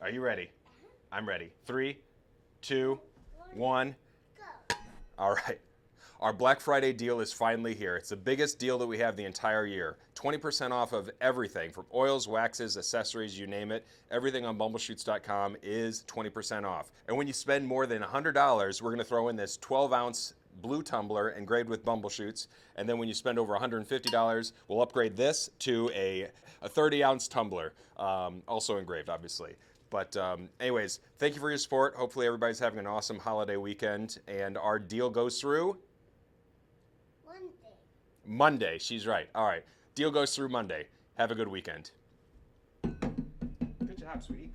Are you ready? I'm ready. Three, two, one. Go. All right. Our Black Friday deal is finally here. It's the biggest deal that we have the entire year. 20% off of everything from oils, waxes, accessories, you name it. Everything on bumbleshoots.com is 20% off. And when you spend more than $100, we're going to throw in this 12-ounce blue tumbler engraved with Bumbleshoots. And then when you spend over $150, we'll upgrade this to a 30-ounce tumbler, also engraved, obviously. But anyways, thank you for your support. Hopefully everybody's having an awesome holiday weekend. And our deal goes through Monday. Monday. She's right. All right. Deal goes through Monday. Have a good weekend. Good job, sweetie.